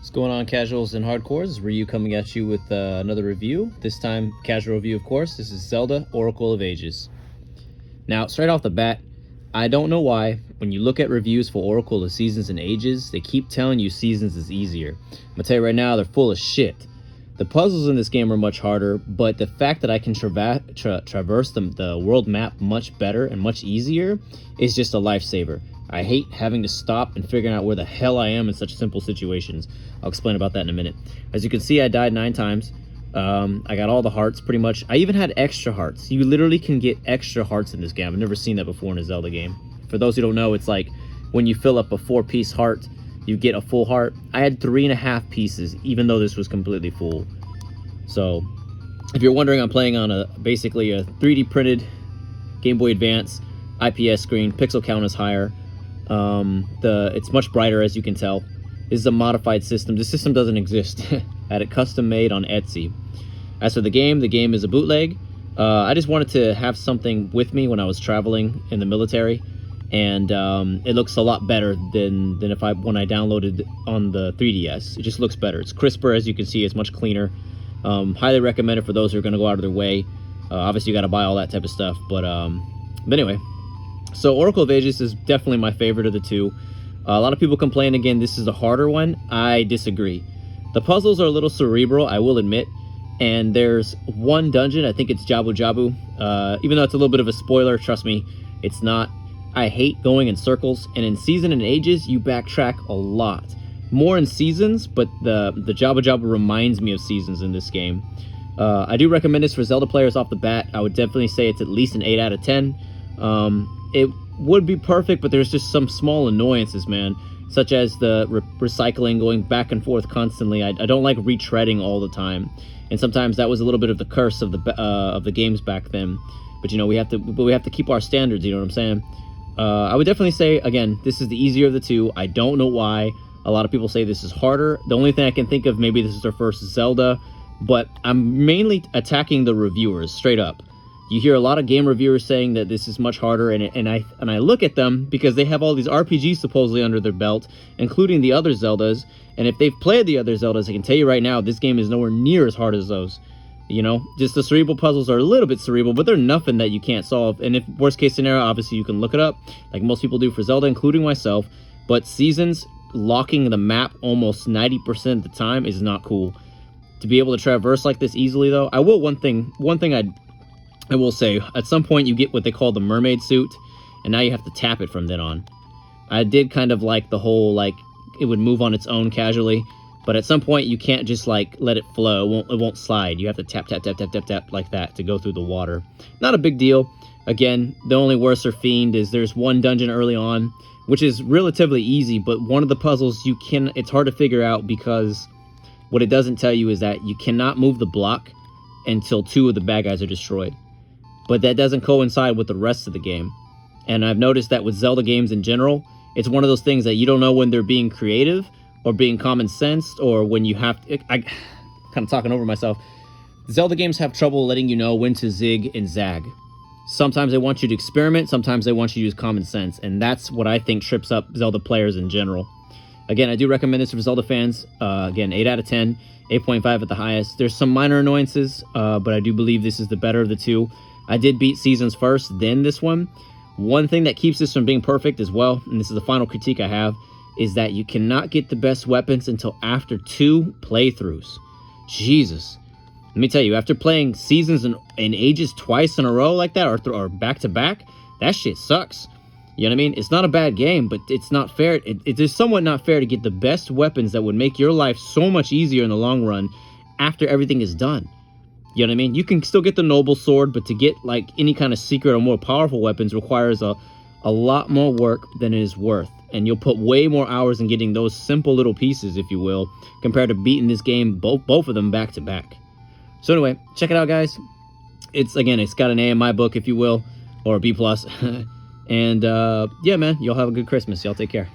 What's going on, casuals and hardcores? This is Ryu coming at you with another review. This time, casual review, of course. This is Zelda Oracle of Ages. Now, straight off the bat, I don't know why, when you look at reviews for Oracle of Seasons and Ages, they keep telling you Seasons is easier. I'm gonna tell you right now, they're full of shit. The puzzles in this game are much harder, but the fact that I can traverse the world map much better and much easier is just a lifesaver. I hate having to stop and figuring out where the hell I am in such simple situations. I'll explain about that in a minute. As you can see, I died 9 times. I got all the hearts pretty much. I even had extra hearts. You literally can get extra hearts in this game. I've never seen that before in a Zelda game. For those who don't know, it's like when you fill up a 4-piece heart, you get a full heart. I had 3.5 pieces, even though this was completely full. So, if you're wondering, I'm playing on basically a 3D printed Game Boy Advance IPS screen. Pixel count is higher. It's much brighter, as you can tell. This is a modified system. This system doesn't exist. I had it custom made on Etsy. As for the game is a bootleg. I just wanted to have something with me when I was traveling in the military, and it looks a lot better than when I downloaded on the 3DS. It just looks better. It's crisper, as you can see. It's much cleaner. Highly recommended for those who are going to go out of their way. Obviously, you got to buy all that type of stuff, but anyway. So Oracle of Ages is definitely my favorite of the two. A lot of people complain, again, this is the harder one. I disagree. The puzzles are a little cerebral, I will admit. And there's one dungeon, I think it's Jabu Jabu. Even though it's a little bit of a spoiler, trust me, it's not. I hate going in circles. And in Season and Ages, you backtrack a lot. More in Seasons, but the Jabu Jabu reminds me of Seasons in this game. I do recommend this for Zelda players off the bat. I would definitely say it's at least an 8 out of 10. It would be perfect, but there's just some small annoyances, man, such as the recycling, going back and forth constantly. I don't like retreading all the time, and sometimes that was a little bit of the curse of the games back then. But you know, we have to keep our standards. You know what I'm saying? I would definitely say, again, this is the easier of the two. I don't know why a lot of people say this is harder. The only thing I can think of, maybe this is their first Zelda, but I'm mainly attacking the reviewers straight up. You hear a lot of game reviewers saying that this is much harder, and I look at them because they have all these RPGs supposedly under their belt, including the other Zeldas, and if they've played the other Zeldas, I can tell you right now, this game is nowhere near as hard as those. You know, just the cerebral puzzles are a little bit cerebral, but they're nothing that you can't solve, and if worst case scenario, obviously you can look it up, like most people do for Zelda, including myself, but Seasons, locking the map almost 90% of the time is not cool. To be able to traverse like this easily, though, one thing I will say, at some point you get what they call the mermaid suit, and now you have to tap it from then on. I did kind of like the whole, like, it would move on its own casually, but at some point you can't just, like, let it flow. It won't slide. You have to tap, tap, tap, tap, tap, tap, like that to go through the water. Not a big deal. Again, the only worser fiend is there's one dungeon early on, which is relatively easy, but one of the puzzles it's hard to figure out because what it doesn't tell you is that you cannot move the block until 2 of the bad guys are destroyed. But that doesn't coincide with the rest of the game. And I've noticed that with Zelda games in general, it's one of those things that you don't know when they're being creative or being common sensed, or when you have to... I'm kind of talking over myself. Zelda games have trouble letting you know when to zig and zag. Sometimes they want you to experiment, sometimes they want you to use common sense, and that's what I think trips up Zelda players in general. Again, I do recommend this for Zelda fans. Again, 8 out of 10, 8.5 at the highest. There's some minor annoyances, but I do believe this is the better of the two. I did beat Seasons first, then this one. One thing that keeps this from being perfect as well, and this is the final critique I have, is that you cannot get the best weapons until after 2 playthroughs. Jesus. Let me tell you, after playing Seasons and Ages twice in a row like that, or back to back, that shit sucks. You know what I mean? It's not a bad game, but it's not fair. It is somewhat not fair to get the best weapons that would make your life so much easier in the long run after everything is done. You know what I mean? You can still get the noble sword, but to get like any kind of secret or more powerful weapons requires a lot more work than it is worth. And you'll put way more hours in getting those simple little pieces, if you will, compared to beating this game, both of them back to back. So anyway, check it out, guys. It's got an A in my book, if you will, or a B+. And yeah, man, y'all have a good Christmas. Y'all take care.